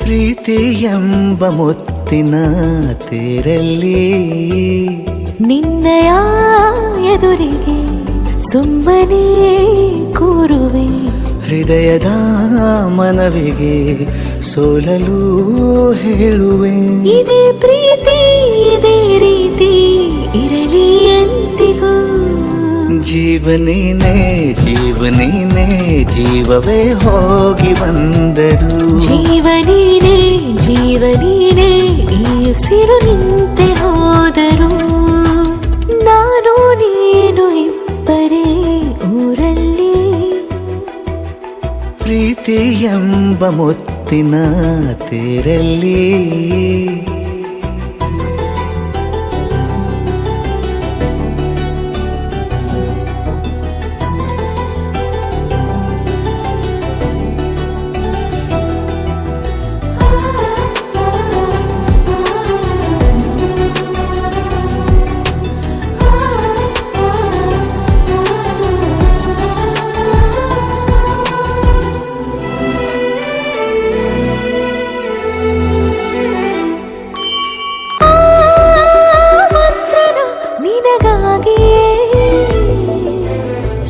ಪ್ರೀತಿ ಎಂಬ ಮುತ್ತಿನ ತೇರಲ್ಲಿ ನಿನ್ನಯ ಎದುರಿಗೆ ಸುಮ್ಮನೆ ಕೂರುವೆ. ಹೃದಯದ ಮನವಿಗೆ ಸೋಲಲು ಹೇಳುವೆ. ಇದೇ ಪ್ರೀತಿ ಇದೇ ರೀತಿ ಇರಲಿ ಎಂದಿಗೂ. ಜೀವನೇನೆ ಜೀವನೇನೆ ಜೀವವೇ ಹೋಗಿ ಬಂದರು. ಜೀವನೀನೇ ಜೀವನೀನೇ ಈ ಉಸಿರು ನಿಂತೆ ಹೋದರು. ನಾನು ನೀನು ಇಬ್ಬರೇ ಊರಲ್ಲಿ. ಪ್ರೀತಿ ಎಂಬ ಮುತ್ತಿನ ತೇರಲ್ಲಿ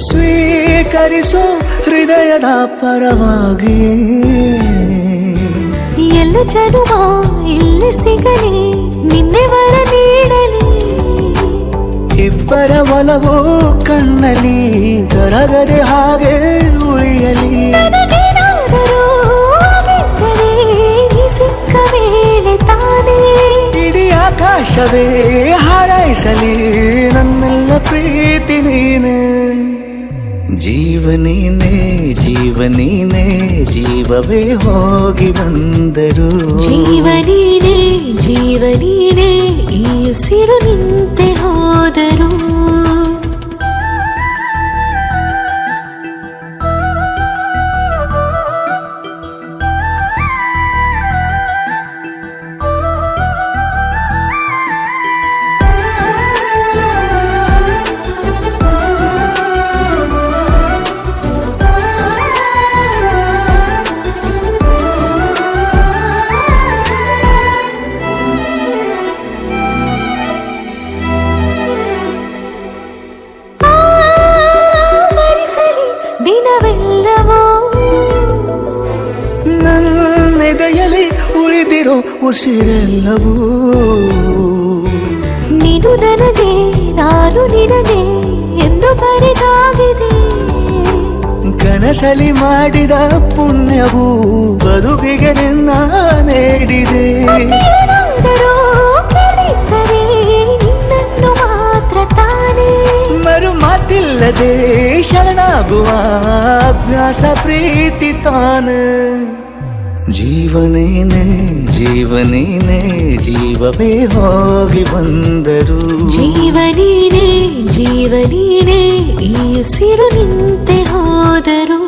ಸ್ವೀಕರಿಸೋ ಹೃದಯದ ಪರವಾಗಿ. ಎಲ್ಲ ಜನುಮ ಇಲ್ಲಿ ಸಿಗಲಿ ನಿನ್ನೆ ವರ ನೀಡಲಿ. ಇಬ್ಬರ ಒಲವು ಕಣ್ಣಲ್ಲಿ ಕರಗದೆ ಹಾಗೆ ಉಳಿಯಲಿ. ಸಿಕ್ಕ ವೇಳೆ ತಾನೇ ಇಡೀ ಆಕಾಶವೇ ಹಾರೈಸಲಿ ನನ್ನೆಲ್ಲ ಪ್ರೀತಿ ನೀನೆ. ಜೀವನೇನೆ ಜೀವನೇನೆ ಜೀವವೇ ಹೋಗಿ ಬಂದರು. ಜೀವನೀನೇ ಜೀವನೀನೇ ಈ ಉಸಿರು ನಿಂತೆ ಹೋದರು. ದಿನವೆಲ್ಲವೋ ನನ್ನೆದೆಯಲ್ಲಿ ಉಳಿದಿರೋ ಉಸಿರೆಲ್ಲವೂ ನೀನು ನನಗೆ ನಾನು ನಿನಗೆ ಎಂದು ಬರೆದಾಗಿದೆ. ಕನಸಲಿ ಮಾಡಿದ ಪುಣ್ಯವು ಬದುಕಿಗೆ ನಿನ್ನ ನೀಡಿದೆ. ನಿನ್ನನ್ನು ಮಾತ್ರ ತಾನೇ ಮರು ಮಾತಿಲ್ಲದೆ ಶರಣಾಗುವ ಅಭ್ಯಾಸ ಪ್ರೀತಿ ತಾನೆ. ಜೀವನೇನೆ ಜೀವನೇನೆ ಜೀವವೇ ಹೋಗಿ ಬಂದರು. ಜೀವನೀನೇ ಜೀವನೀನೇ ಈ ಉಸಿರು ನಿಂತೆ ಹೋದರು.